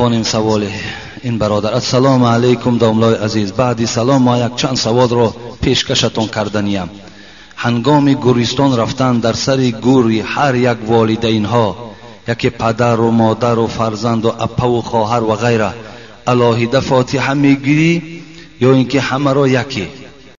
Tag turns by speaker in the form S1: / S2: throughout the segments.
S1: بخوانیم سوال این برادر. السلام علیکم داملای عزیز، بعدی سلام ما یک چند سوال را پیشکشتان کردنیم. هنگام گوریستان رفتن در سر گوری هر یک والدین ها، یکی پدر و مادر و فرزند و اپا و خواهر و غیره، علاهیده فاتحه میگیری یا اینکه همه را یکی؟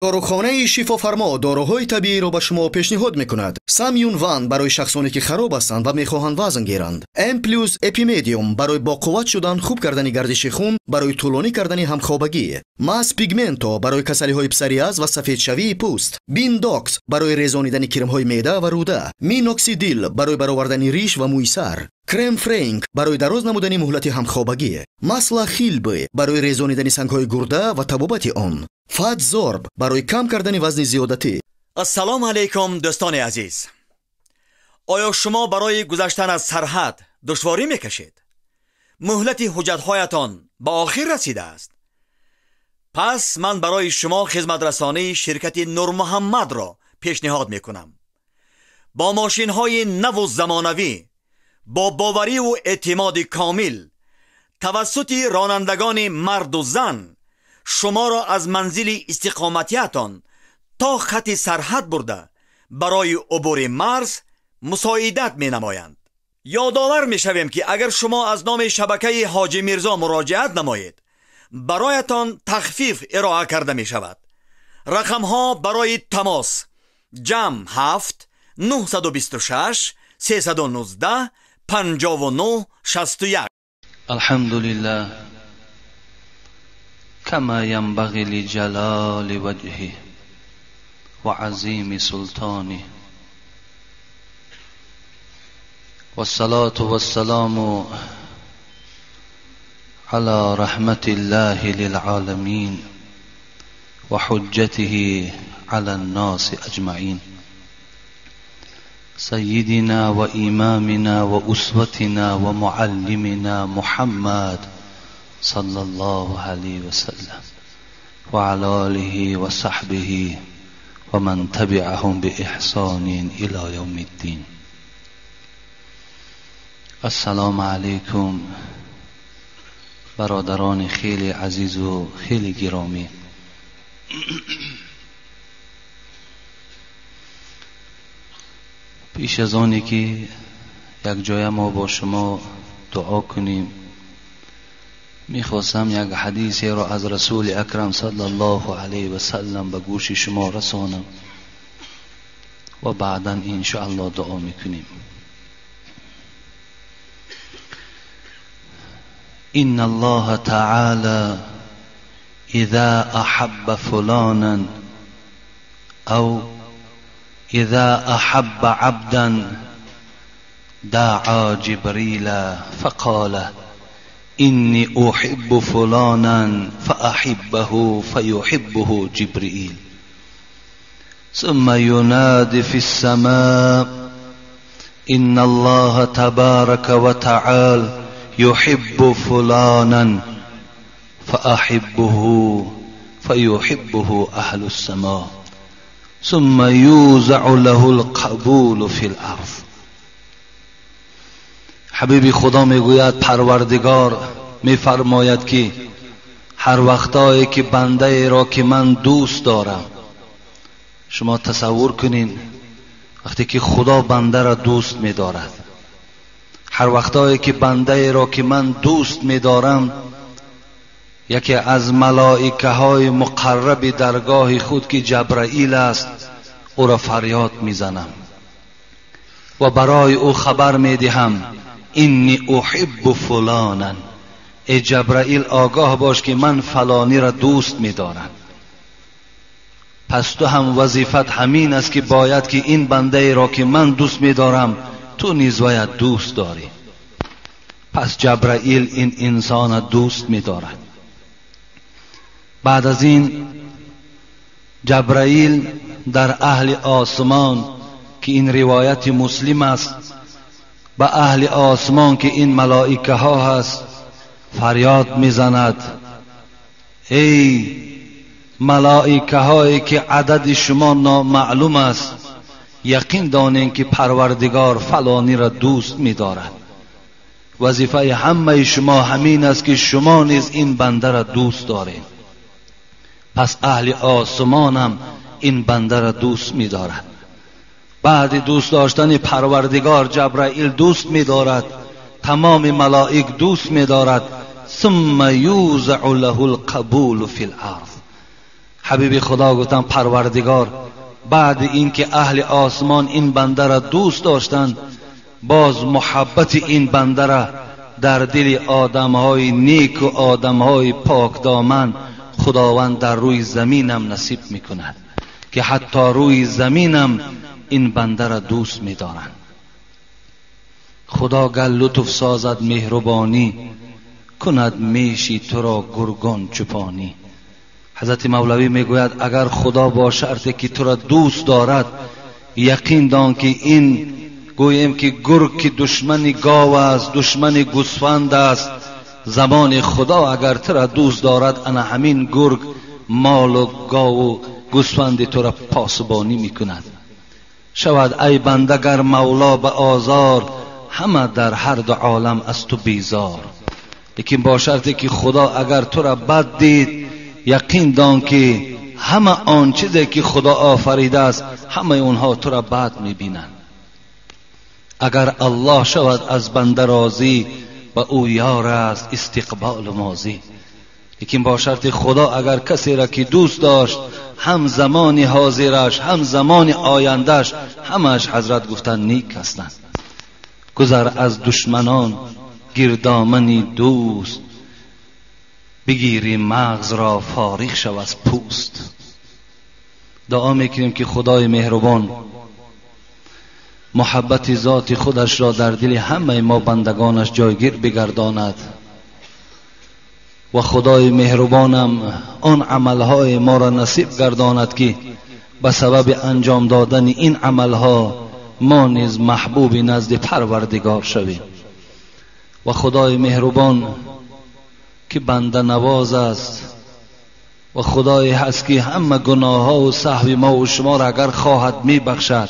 S2: داروخانه شفافرما داروهای طبیعی را به شما پیشنهاد میکند. سامیون وان برای شخصانی که خراب هستند و میخواهند وزن گیرند. ام پلوس اپیمدیوم برای با قوت شدن، خوب کردن گردش خون، برای طولانی کردن همخوابگی. ماس پیگمنتو برای کسلی های پسریاز و سفید شوی پوست. بیندوکس برای ریزانیدن کرم های معده و روده. مینوکسیدیل برای برآوردن ریش و موی سر. کرم فرینک برای دراز نمودن مهلت همخوابگی. ماسلا خیلبی برای ریزانیدن سنگ‌های گرده و تبابت آن. فات زورب برای کم کردن وزن زیادتی.
S3: السلام علیکم دوستان عزیز. آیا شما برای گذشتن از سرحد دشواری میکشید؟ مهلت حجت‌هایتان به آخر رسیده است. پس من برای شما خدمت رسانی شرکت نور محمد را پیشنهاد میکنم. با ماشین‌های نو و زمانوی، با باوری و اعتماد کامل، توسط رانندگان مرد و زن، شما را از منزل استقامتیتان تا خط سرحد برده برای عبور مرز مساعدت می نمایند. یادآور می شویم که اگر شما از نام شبکه حاجی میرزا مراجعت نمایید، برایتان تخفیف ارائه کرده می شود. رقم ها برای تماس: جمع 7 926 319 59 61.
S1: الحمدلله كما ينبغي لجلال وجهه وعظيم سلطانه، والصلاة والسلام على رحمة الله للعالمين وحجته على الناس أجمعين، سيدنا وإمامنا وأسوتنا ومعلمنا محمد صلى الله عليه وسلم وعلى آله وصحبه ومن تبعهم بإحسان إلى يوم الدين. السلام علیکم برادران خیلی عزیز و خیلی گرامی. پیش از آنی که یک جای ما با شما دعا کنیم، میخواستم یک حدیثی را از رسول اکرم صلی الله علیه و سلم به گوش شما رسانم و بعدا انشاءالله دعا میکنیم. ان الله تعالی اذا احب فلانا او اذا احب عبدا دعا جبريل فقال إني أحب فلانا فأحبه فيحبه جبريل، ثم ينادي في السماء إن الله تبارك وتعالى يحب فلانا فأحبه فيحبه أهل السماء، ثم يوزع له القبول في الأرض. حبیب خدا میگوید پروردگار میفرماید که هر وقتایی که بنده ای را که من دوست دارم، شما تصور کنین وقتی که خدا بنده را دوست می‌دارد، هر وقتایی که بنده ای را که من دوست می‌دارم، یکی از ملائکه های مقرب درگاه خود که جبرائیل است او را فریاد میزنم و برای او خبر میدهم اینی احب فلانا، ای جبرائیل آگاه باش که من فلانی را دوست می‌دارم. پس تو هم وظیفت همین است که باید که این بنده ای را که من دوست می‌دارم تو نیز باید دوست داری. پس جبرائیل این انسان دوست می‌دارد. بعد از این جبرائیل در اهل آسمان که این روایت مسلم است، به اهل آسمان که این ملائکه ها هست فریاد میزند ای ملائکه هایی که عدد شما نامعلوم است، یقین دانین که پروردگار فلانی را دوست می‌دارد. وظیفه همه شما همین است که شما نیز این بنده را دوست دارید. پس اهل آسمان هم این بنده را دوست می دارد. بعد دوست داشتن پروردگار جبرائیل دوست می دارد، تمام ملائک دوست می دارد. ثم یوزع له القبول فی الارض. حبیب خدا گفتن پروردگار بعد اینکه اهل آسمان این بنده را دوست داشتند، باز محبت این بنده را در دل آدمهای نیک و آدمهای پاک دامن خداوند در روی زمینم نصیب میکند که حتی روی زمینم این بنده را دوست می‌دارند. خدا گر لطف سازد مهربانی، کند میشی تو را گرگان چپانی. حضرت مولوی میگوید اگر خدا با شرطی که تو را دوست دارد، یقین دان که این گویم که گرگ که دشمن گاو است، دشمن گوسفند است، زمان خدا اگر تو را دوست دارد، انا همین گرگ مال و گاو و گوسفند تو را پاسبانی میکند. شود ای بنده گر مولا به آزار، همه در هر دو عالم از تو بیزار. لیکن با شرطی که خدا اگر تو را بد دید، یقین دان که همه آن چیزی که خدا آفریده است همه اونها تو را بد میبینند. اگر الله شود از بنده راضی، به او یار است استقبال ماضی. لیکن با شرط خدا اگر کسی را که دوست داشت، هم زمان حاضرش هم زمان آیندهش همش حضرت گفتن نیک هستند. گذر از دشمنان گردامنی دوست، بگیری مغز را فارغ شو از پوست. دعا میکنیم که خدای مهربان محبت ذات خودش را در دل همه ما بندگانش جایگیر بگرداند و خدای مهربانم آن عملهای ما را نصیب گرداند که به سبب انجام دادن این عملها ما نیز محبوب نزد پروردگار شویم. و خدای مهربان که بنده نواز است و خدای هست که همه گناه ها و سهو ما و شما را اگر خواهد می بخشد،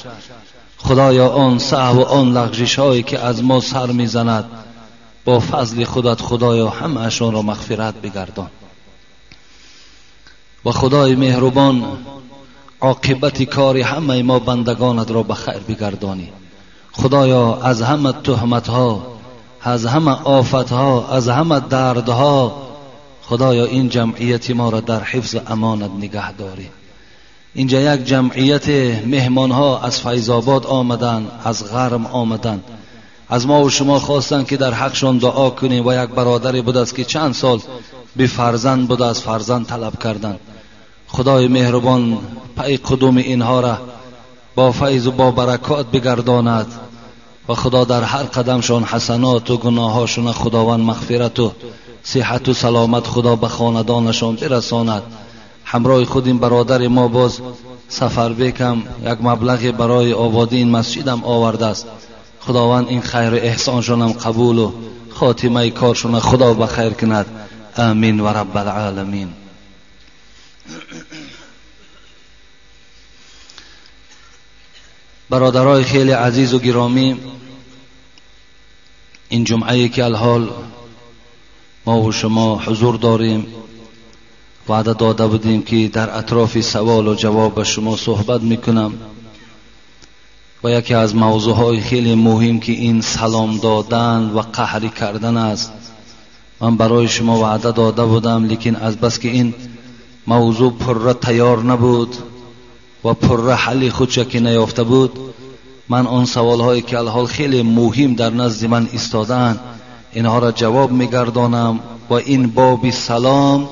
S1: خدایا آن سهو و آن لغزش هایی که از ما سر می زند با فضل خودت خدایا همه اشان را مغفرت بگردان. و خدای مهربان عاقبت کار همه ما بندگانت را به خیر بگردانی. خدایا از همه تهمت ها، از همه آفت ها، از همه درد ها، خدایا این جمعیت ما را در حفظ امانت نگه داری. اینجا یک جمعیت مهمان ها از فیض‌آباد آمدن، از غرم آمدن، از ما و شما خواستن که در حقشان دعا کنیم. و یک برادری بود است که چند سال بی فرزند بود، از فرزند طلب کردن. خدای مهربان پای قدوم اینها را با فیض و با برکات بگرداند و خدا در هر قدمشان حسنات و گناهاشون خداوند مغفرت و صحت و سلامت خدا به خاندانشان برساند. همراه خود این برادر ما باز سفر بکم یک مبلغ برای آبادی این مسجدم آورده است. خداوند این خیر و احسانشونم قبول و خاتمه کارشون خدا به خیر کند. آمین و رب العالمین. برادرای خیلی عزیز و گرامی، این جمعه که الحال ما و شما حضور داریم، وعده داده بودیم که در اطراف سوال و جواب به شما صحبت میکنم و یکی از موضوعهای خیلی مهم که این سلام دادن و قهری کردن است. من برای شما وعده داده بودم، لیکن از بس که این موضوع پره تیار نبود و پره حل خودش که نیافته بود، من آن سوالهایی که الحال خیلی مهم در نزد من ایستادن اینها را جواب میگردانم و این باب سلام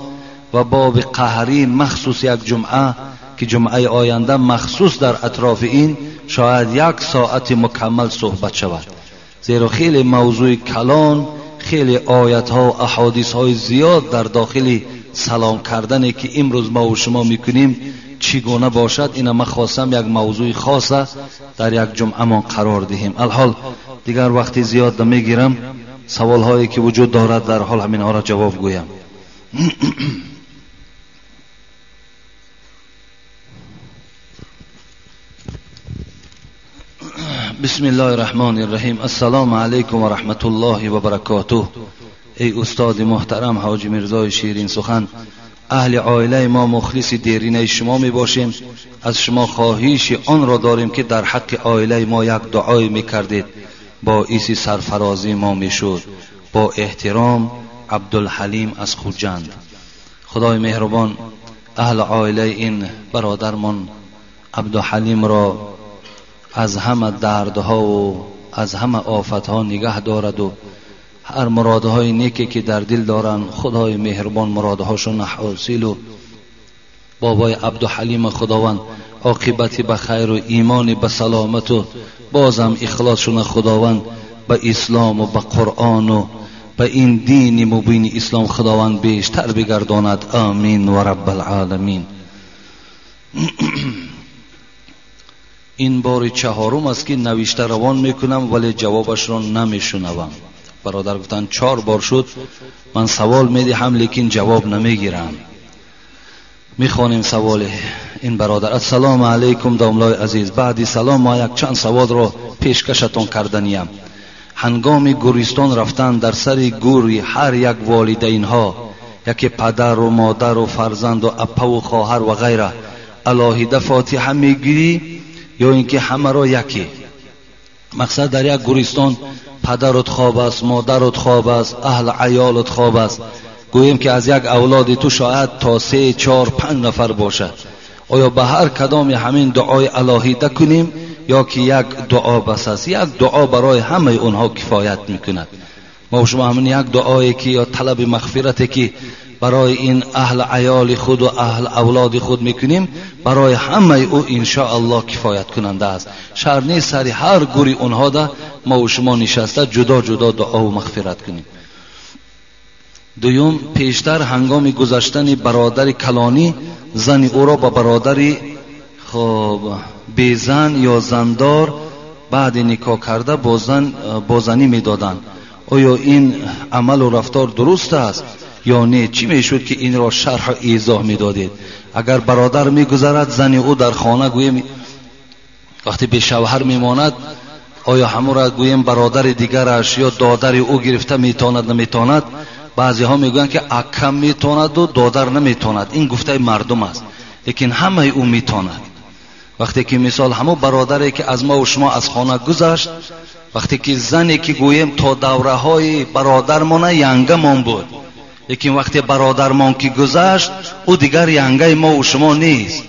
S1: و باب قهری مخصوص یک جمعه که جمعه آینده مخصوص در اطراف این شاید 1 ساعت مکمل صحبت شود، زیرا خیلی موضوع کلان، خیلی آیت ها و احادیث های زیاد در داخل سلام کردنی که امروز ما و شما میکنیم چگونه باشد، اینا من خواستم یک موضوع خاصه در یک جمعه ما قرار دهیم. الحال دیگر وقتی زیاد نمیگیرم، سوال هایی که وجود دارد در حال همین ها را جواب گویم. بسم الله الرحمن الرحیم. السلام علیکم و رحمت الله و برکاته. ای استاد محترم حاجی میرزای شیرین سخن، اهل عائله ما مخلص دیرینه شما می باشیم. از شما خواهش آن را داریم که در حق عائله ما یک دعای میکردید، باعث سرفرازی ما میشد. با احترام، عبدالحلیم از خوجند. خدای مهربان اهل عائله این برادرمان عبدالحلیم را از همه دردها و از همه آفتها نگه دارد و هر مرادهای نیکی که در دل دارن خدای مهربان مرادهاشون حاصل و بابای عبدالحلیم خداوند عاقبت به خیر و ایمان به سلامت و بازم اخلاصشون خداوند به اسلام و به قرآن و به این دین مبین اسلام خداوند بیشتر بگرداند. آمین و رب العالمین. این بار چهارم است که نوشته روان میکنم ولی جوابش را نمیشنوم. برادر گفتن 4 بار شد من سوال میدهم لیکن جواب نمیگیرم. میخوانیم سوال این برادر. السلام علیکم داملای عزیز. بعد سلام ما یک چند سوال را پیشکشتان کردنیم. هنگام گورستان رفتن در سر گوری هر یک والدین ها، یکی پدر و مادر و فرزند و اپا و خواهر و غیره، علاهیده فاتحه میگیری یا اینکه همه را یکی؟ مقصد در یک گورستان پدرت خواب است، مادرت خواب است، اهل عیالت خواب است. گوییم که از یک اولاد تو شاید تا 3 4 5 نفر باشد. آیا به هر کدام همین دعای علاهیده کنیم یا که یک دعا بس است؟ یک دعا برای همه اونها کفایت میکند. ما شما همین یک دعایی که یا طلب مغفرتی که برای این اهل عیال خود و اهل اولاد خود میکنیم برای همه او انشاءالله کفایت کننده است. شرط نیست سر هر گوری اونها ده ما و شما نشسته جدا جدا دعا و مغفرت کنیم. دوم، پیشتر هنگام گذشتن برادر کلانی زن او را با برادری بیزن یا زندار بعد نکاح کرده با زنی میدادند. آیا این عمل و رفتار درست است یا نه؟ چی میشد که این را شرح و ایضاح میدادید؟ اگر برادر میگذرد زن او در خانه گویم وقتی به شوهر میماند آیا همون را گویم برادر دیگرش یا دادر او گرفته میتواند نمیتواند؟ بعضی ها میگویند که اکم میتواند و دادر نمیتواند. این گفته مردم است، لیکن همه او میتواند. وقتی که مثال همون برادری که از ما و شما از خانه گذشت، وقتی که زنی که گویم تا دوره های برادرمان ینگه من بود، لیکن وقتی برادرمان که گذشت او دیگر ینگه ما و شما نیست.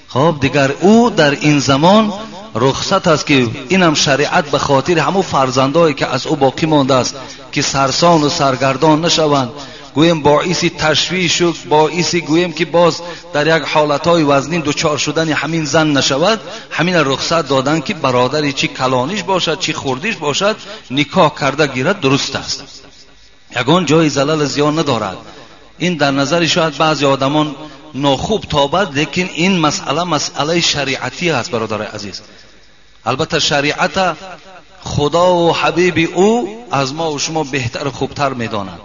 S1: خب دیگر او در این زمان رخصت است که اینم شریعت به خاطر همون فرزندایی که از او باقی مانده است که سرسان و سرگردان نشوند، گویم باعث تشویش و باعث گویم که باز در یک حالتهای وزنین دوچار شدن همین زن نشود، همین رخصت دادن که برادری چی کلانیش باشد چی خوردیش باشد نکاح کرده گیرد درست است. یگان جای زلال زیان ندارد. این در نظر شاید بعضی آدمان ناخوب تابد، لیکن این مسئله شریعتی است برادر عزیز. البته شریعت خدا و حبیب او از ما و شما بهتر و خوبتر میدانند.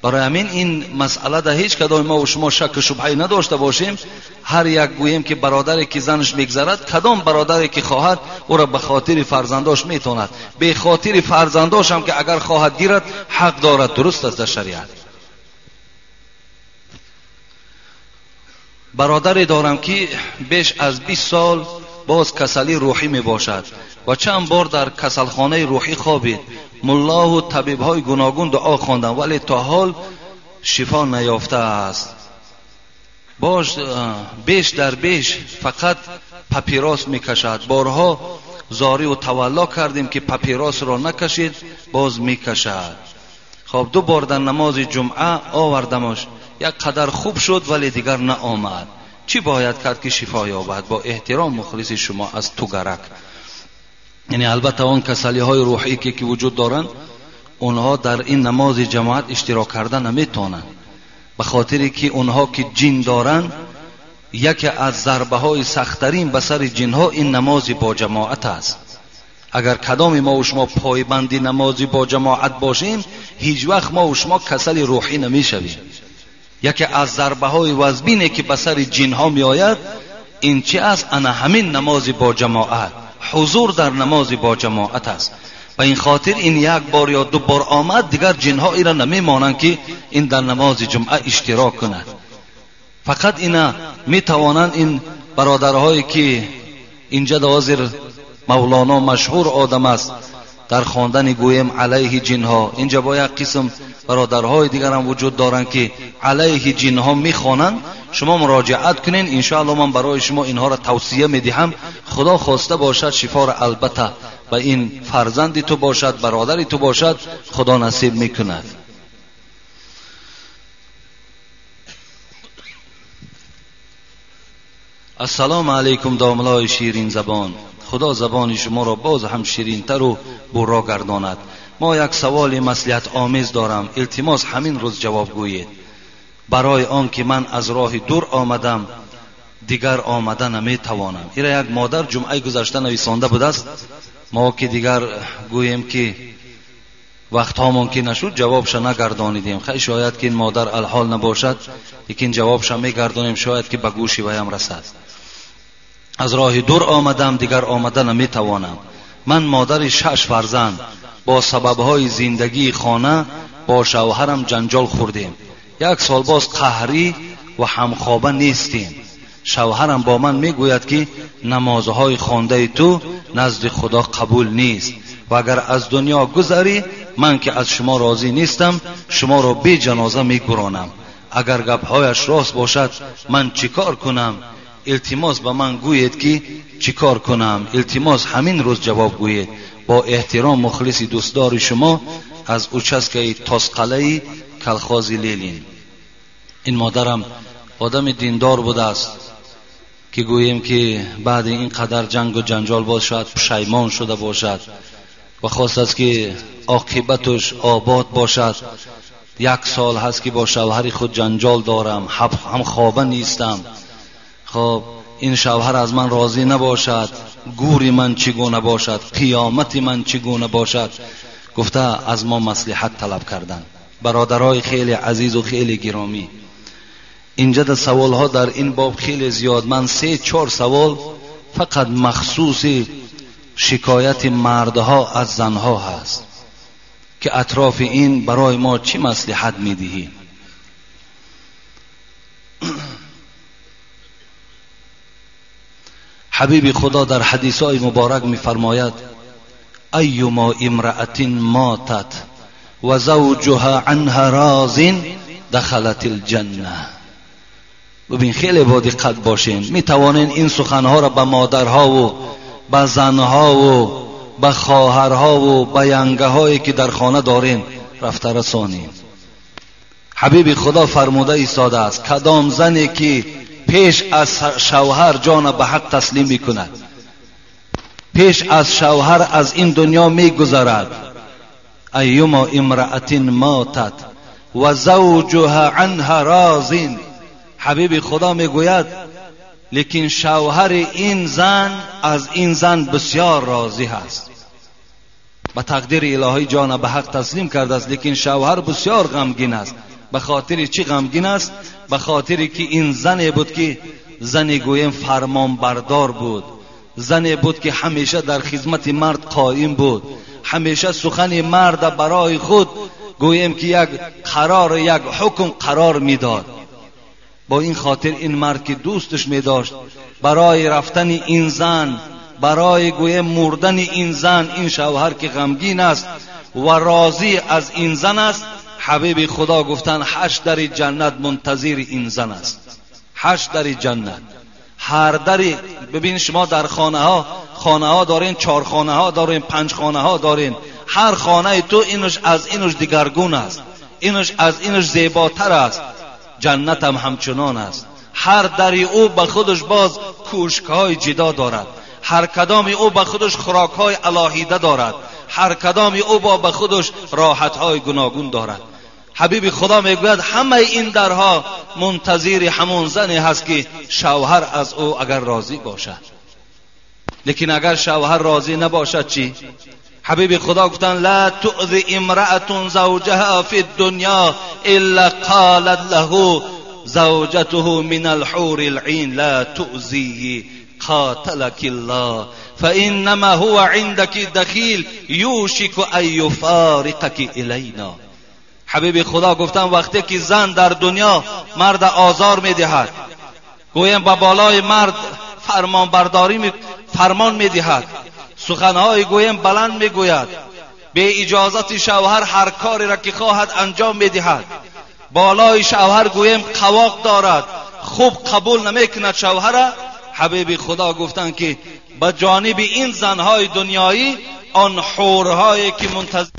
S1: برای همین این مسئله در هیچ کدام ما و شما شک و شبهه نداشته باشیم. هر یک گوییم که برادری که زنش میگذرد، کدام برادری که خواهد او را به خاطر فرزنداش میتواند، به خاطر فرزنداش هم که اگر خواهد گیرد حق دارد. درست است در شریعت. برادری دارم که بیش از 20 سال باز کسلی روحی می باشد و چند بار در کسلخانه روحی خوابید. ملا و طبیب های گوناگون دعا خواندند ولی تا حال شفا نیافته است. باز بیش در بیش فقط پاپیراس می کشد. بارها زاری و تولا کردیم که پاپیراس را نکشید، باز می کشد. خب 2 بار در نماز جمعه آوردمش، یک قدر خوب شد ولی دیگر نه آمد. چی باید کرد که شفا یابد؟ با احترام مخلص شما از توگرک. یعنی البته اون کسلی های روحی که وجود دارن اونها در این نماز جماعت اشتراک کردن نمیتونن، به خاطری که اونها که جن دارن یکی از ضربه های سخت‌ترین به سر جن ها این نماز با جماعت است. اگر کدام ما و شما پایبندی نمازی با جماعت باشیم هیچ وقت ما و شما کسل روحی نمیشویم. یکی از ضربه های وزبینه که به سر جن ها می آید این چی است؟ انا همین نماز با جماعت. حضور در نماز با جماعت است. و این خاطر این یک بار یا دو بار آمد دیگر جنها ایرا نمیمانند که این در نماز جمعه اشتراک کند. فقط اینا میتوانند این برادرهایی که اینجا حاضر مولانا مشهور آدم است در خواندن گویم علیه جنها، اینجا با یک قسم برادرهای دیگر هم وجود دارند که علیه جنها میخوانند. شما مراجعت کنین، انشاءالله من برای شما اینها را توصیه میدهم. خدا خواسته باشد شفا را البته و این فرزندی تو باشد، برادری تو باشد، خدا نصیب میکند. السلام علیکم داملای شیرین زبان، خدا زبان شما را باز هم شیرین تر و برا گرداند. ما یک سوال مصلحت آمیز دارم، التماس همین روز جواب گویید. برای آن که من از راه دور آمدم دیگر آمدن نمیتوانم. ایرا یک مادر جمعه گذشته نویسانده بود است. ما که دیگر گوییم که وقت ها ممکن نشد جوابش نگردانیدیم. خیلی شاید که این مادر الحال نباشد، لیکن جوابش میگردانیم شاید که به گوش ویم رسد. از راه دور آمدم دیگر آمدن نمیتوانم. من مادر 6 فرزند با سببهای زندگی خانه با شوهرم جنجال خوردیم. 1 سال باز قهری و همخوابه نیستیم. شوهرم با من میگوید که نمازهای خوانده تو نزد خدا قبول نیست و اگر از دنیا گذری من که از شما راضی نیستم شما را بی جنازه میگرانم. اگر گپ‌هایش راست باشد من چیکار کنم؟ التماس به من گویید که چیکار کنم. التماس همین روز جواب گویید. با احترام مخلصی دوستدار شما از اوچسکه تاسقلعی کلخازی لیلین. این مادرم آدم دیندار بوده است که گوییم که بعد این قدر جنگ و جنجال باشد پشیمان شده باشد و خواست است که عاقبتش آباد باشد. 1 سال هست که با شوهر خود جنجال دارم، هم خوابه نیستم. خب این شوهر از من راضی نباشد، گوری من چگونه باشد، قیامت من چگونه باشد. گفته از ما مصلحت طلب کردن. برادرای خیلی عزیز و خیلی گرامی، اینجا در سوال ها در این باب خیلی زیاد. من 3-4 سوال فقط مخصوص شکایت مردها از زنها هست که اطراف این برای ما چی مصلحت میدهی. حبیب خدا در حدیثای مبارک میفرماید ایما امرأة ماتت و زوجها عنها راض دخلت الجنه. ببین خیلی با دقت باشین. می توانین این سخنها را به مادرها و به زنها و به خواهرها و به ینگه هایی که در خانه دارین رفته رسانین. حبیب خدا فرموده ایستاده است کدام زنی که پیش از شوهر جان به حق تسلیم می کند، پیش از شوهر از این دنیا می گذرد. ایما امرأة ماتت و زوجها عنها راض. حبیب خدا می گوید لیکن شوهر این زن از این زن بسیار راضی هست. به تقدیر الهی جان به حق تسلیم کرده است، لیکن شوهر بسیار غمگین است. به خاطر چی غمگین است؟ به خاطری که این زنی بود که زنی گویم فرمان بردار بود، زنی بود که همیشه در خدمت مرد قائم بود، همیشه سخن مرد برای خود گویم که یک قرار یک حکم قرار میداد. با این خاطر این مرد که دوستش می داشت برای رفتن این زن، برای گویم مردن این زن، این شوهر که غمگین است و راضی از این زن است، حبیب خدا گفتن 8 در جنت منتظر این زن است. 8 در جنت. هر دری ببین شما در خانه ها دارین، 4 خانه ها دارین، 5 خانه ها دارین. هر خانه تو اینش از اینش دیگرگون است، اینش از اینش زیباتر است. جنت هم همچنان است. هر دری او به خودش باز کوشک‌های جدا دارد، هر کدام او به خودش خوراک‌های الهیده دارد، هر کدام او به خودش راحت‌های گوناگون دارد. حبیب خدا میگوید همه این درها منتظر همون زنی هست که شوهر از او اگر راضی باشد. لیکن اگر شوهر راضی نباشد چی؟ حبیب خدا گفتن لا تؤذی امرأة زوجها فی الدنیا الا قالت له زوجته من الحور العین لا تؤذیه قاتلك الله. فانما هو عندك دخیل یوشک ان یفارقک الینا. حبیب خدا گفتن وقتی که زن در دنیا مرد آزار میدهد، گویم با بالای مرد فرمان میدهد، سخنهای گویم بلند میگوید، به اجازت شوهر هر کاری را که خواهد انجام میدهد، بالای شوهر گویم قواق دارد، خوب قبول نمیکند شوهر. حبیب خدا گفتن که به جانب این زنهای دنیایی آن حورهایی که منتظر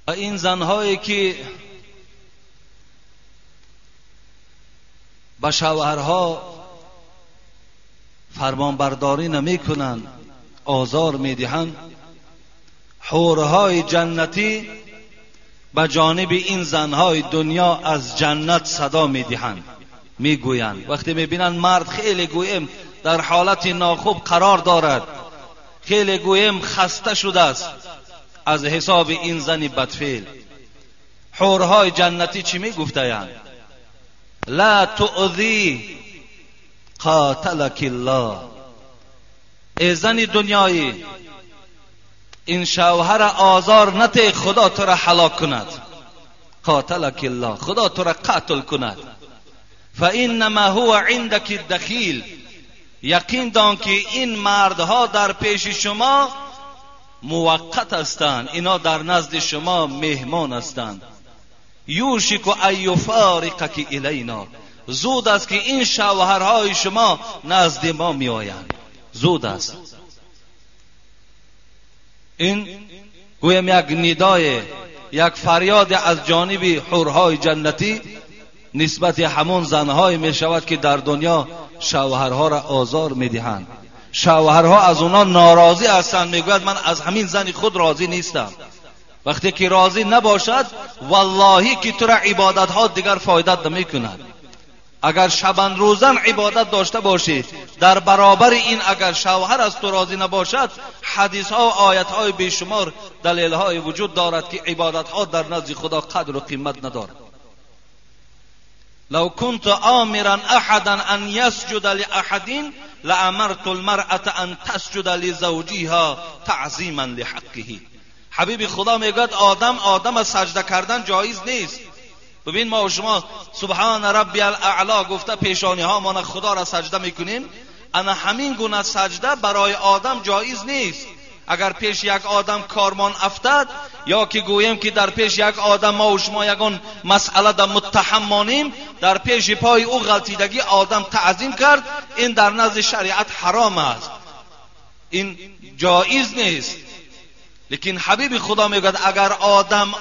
S1: و این زنهایی که به شوهرها فرمانبرداری نمی کنند، آزار می دهند، حورهای جنتی به جانب این زنهای دنیا از جنت صدا می دهند، می گویند. وقتی می بینند مرد خیلی گویم در حالت ناخوب قرار دارد، خیلی گویم خسته شده است از حساب این زن بدفعل، حورهای جنتی چی می گفتند؟ لا تؤذی قاتلک الله. ای زن دنیایی، این شوهر آزار نته، خدا تو را هلاک کند. قاتلک الله، خدا تو را قتل کند. فانما هو عندک دخیل. یقین دان که این مردها در پیش شما موقت هستند، اینا در نزد شما مهمان هستند. یوشک ان یفارقک الینا. زود است که این شوهرهای شما نزد ما می آیند، زود است. این گویم یک ندای، یک فریاد از جانب حورهای جنتی نسبت همون زنهای می شود که در دنیا شوهرها را آزار می دهند. شوهرها از اونا ناراضی هستند، میگوید من از همین زن خود راضی نیستم. وقتی که راضی نباشد والله که تو را عبادت ها دیگر فایدت نمی کند. اگر شبان روزن عبادت داشته باشی، در برابر این اگر شوهر از تو راضی نباشد، حدیث ها و آیت های بیشمار دلیل های وجود دارد که عبادت ها در نزد خدا قدر و قیمت ندارد. لو كنت آمرا احدا ان يسجد لاحد لامرت المرأة ان تسجد لزوجها تعظیما لحقه. حبیب خدا میگوید آدم سجده کردن جایز نیست. ببین ما و شما سبحان ربی الاعلا گفته پیشانی ها ما خدا را سجده میکنیم، انا همین گونه سجده برای آدم جایز نیست. اگر پیش یک آدم کارمان افتاد، یا که گویم که در پیش یک آدم ما و شما یگان مسئله در متهم مانیم، در پیش پای او غلطیدگی آدم تعظیم کرد، این در نزد شریعت حرام است، این جایز نیست. لیکن حبیب خدا میگوید اگر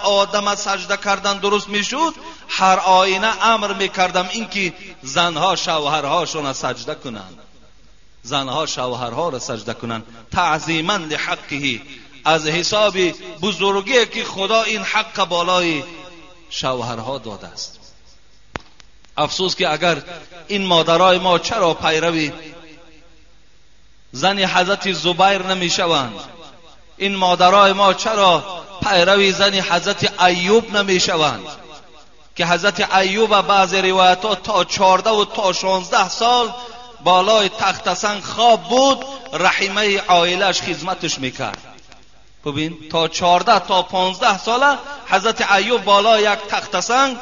S1: آدم سجده کردن درست میشد، هر آینه امر میکردم اینکه زنها شوهرهاشون سجده کنند، زنها شوهرها را سجده کنند تعظیما لحقه، از حساب بزرگی که خدا این حق بالای شوهرها داده است. افسوس که اگر این مادرای ما چرا پیروی زن حضرت زبیر نمیشوند، این مادرای ما چرا پیروی زن حضرت ایوب نمیشوند که حضرت ایوب بعض روایات تا 14 و تا 16 سال بالای تخت سنگ خواب بود، رحمه عائلش خدمتش میکرد. ببین تا 14 تا 15 ساله حضرت ایوب بالای یک تخت سنگ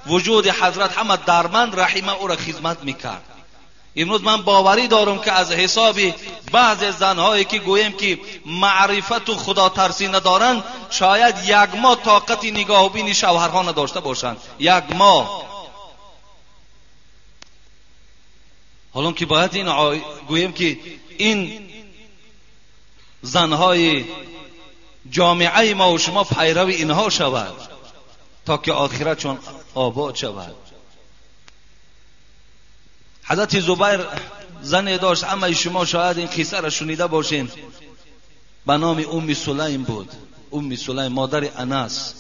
S1: وجود حضرت حمد درمند رحمه او را خدمت میکرد. امروز من باوری دارم که از حساب بعض زنهایی که گویم که معرفت و خدا ترسی ندارند، شاید یک ماه طاقت نگاه و بین شوهرها نداشته باشند، یک ماه. حالا که باید این گویم که این زنهای جامعه ما و شما پیرو اینها شود تا که آخرت چون آباد شود. حضرت زبیر زنی داشت، اما شما شاید این قصه را شنیده باشین، به نام ام سلیم بود. ام سلیم مادر انس،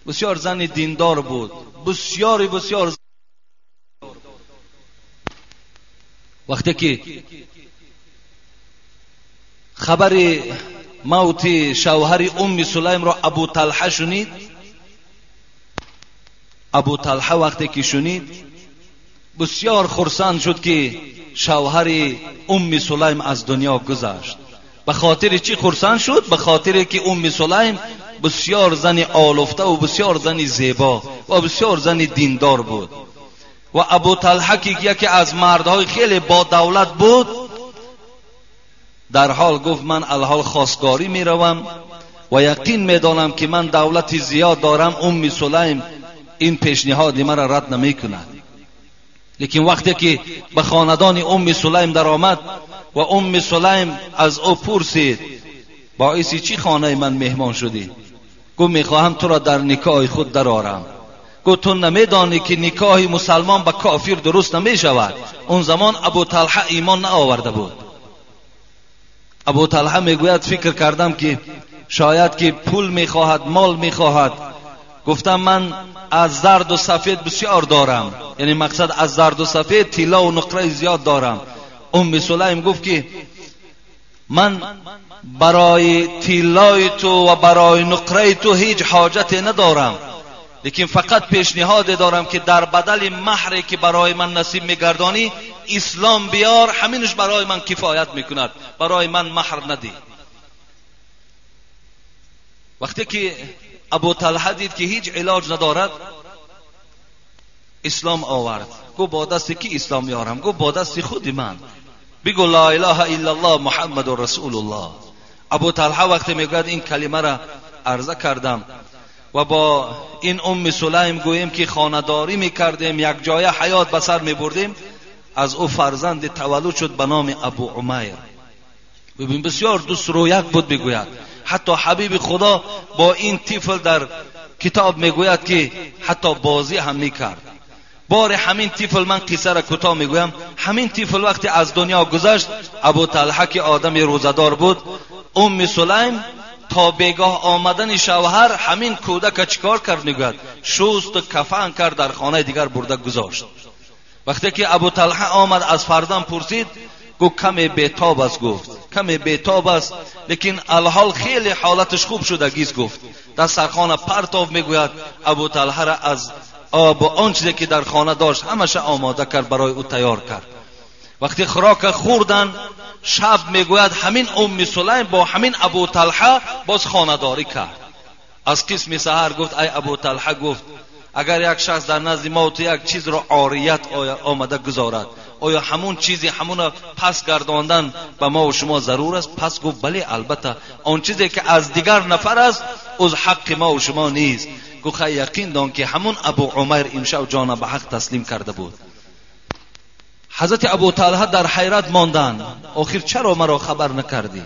S1: بسیار زن دیندار بود، بسیار. وقتی که خبر موت شوهر ام سلیم را ابو طلحه شنید، ابو طلحه وقتی که شنید بسیار خرسند شد که شوهر ام سلیم از دنیا گذشت. به خاطر چی خرسند شد؟ به خاطر که ام سلیم بسیار زن آلفته و بسیار زن زیبا و بسیار زن دیندار بود. و ابو طلحه که یکی از مردهای خیلی با دولت بود، در حال گفت من الحال خواستگاری می روم و یقین می دانم که من دولت زیاد دارم، ام سلیم این پیشنهاد مرا رد نمی کند. لیکن وقتی که به خاندان ام سلیم در آمد و ام سلیم از او پرسید باعث چی خانه من مهمان شدی؟ گفت میخواهم تو را در نکاح خود درآورم. گفت تو نمیدانی که نکاح مسلمان با کافر درست نمی شود؟ اون زمان ابو طلحه ایمان نآورده بود. ابو طلحه میگوید فکر کردم که شاید که پول میخواهد، مال میخواهد. گفتم من از زرد و سفید بسیار دارم، یعنی مقصد از زرد و سفید طلا و نقره زیاد دارم. ام سلیم گفت که من برای طلای تو و برای نقره تو هیچ حاجتی ندارم، لیکن فقط پیشنهاد دارم که در بدل مهری که برای من نصیب میگردانی اسلام بیار، همینش برای من کفایت میکند، برای من مهر ندی. وقتی که ابو طلحه دید که هیچ علاج ندارد، اسلام آورد. گو با دست کی اسلام یارم؟ گو با دست خود من. بگو لا اله الا الله محمد رسول الله. ابو طلحه وقتی میگوید این کلمه را عرضه کردم و با این ام سلیم گویم که خانداری میکردیم، یک جای حیات به سر میبردیم، از او فرزند تولد شد به نام ابو عمیر. ببین بسیار دوست رویت بود. بگوید حتی حبیب خدا با این طفل در کتاب میگوید که حتی بازی هم میکرد. بار همین طفل، من قصه را کوتاه میگویم، همین طفل وقتی از دنیا گذشت، ابو طلحه که آدم روزدار بود، ام سلیم تا بگاه آمدن شوهر همین کودک چیکار کرد؟ میگوید شست و کفن کرد، در خانه دیگر برده گذاشت. وقتی که ابو طلحه آمد از فرزند پرسید، گفت کمی بیتاب است. گفت کمی بیتاب است، لیکن الحال خیلی حالتش خوب شده گیز. گفت در سرخانه پرتاب میگوید ابو طلحه را از آب و آن چیزی که در خانه داشت همشه آماده کرد، برای او تیار کرد. وقتی خوراک خوردن، شب میگوید همین ام سلیم با همین ابو طلحه باز خانه‌داری کرد. از قسم سحر گفت ای ابو طلحه، گفت اگر یک شخص در نزد ما تو یک چیز را عاریت آمده گذارد، آیا همون چیزی همون پس گرداندن به ما و شما ضرور است؟ پس گفت بله البته، آن چیزی که از دیگر نفر است از حق ما و شما نیست. گفت یقین دان که همون ابو عمیر امشب جان به حق تسلیم کرده بود. حضرت ابو طلحه در حیرت ماندند، آخر چرا مرا خبر نکردی؟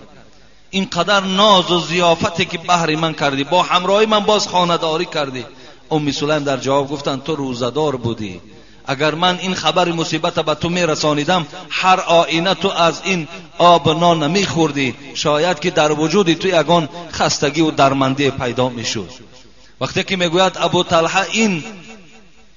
S1: اینقدر ناز و ضیافتی که بهر من کردی، با همراهی من باز خانه‌داری کردی. ام سلیم در جواب گفتند تو روزدار بودی، اگر من این خبر مصیبت به تو میرسانیدم، هر آینه تو از این آب نان نمیخوردی، شاید که در وجود تو یگان خستگی و درماندی پیدا میشد. وقتی که میگوید ابو طلحه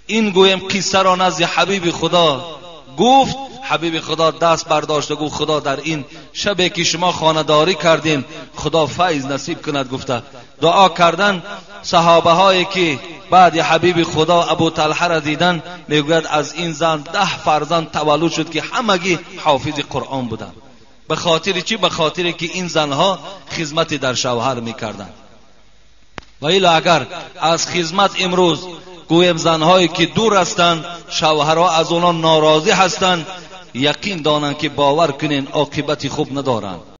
S1: این گویم قصه را نزد حبیب خدا گفت، حبیب خدا دست برداشت و گفت خدا در این شبی که شما خانه‌داری کردین خدا فیض نصیب کند. گفته دعا کردن. صحابه هایی که بعد حبیب خدا ابو طلحه را دیدن، میگوید از این زن 10 فرزند تولد شد که همگی حافظ قرآن بودند. به خاطر چی؟ به خاطر که این زنها خدمت در شوهر میکردند. و الا اگر از خدمت امروز گویم زنهایی که دور هستند، شوهرها از آنها ناراضی هستند، یقین دانند که باور کنین عاقبت خوب ندارند.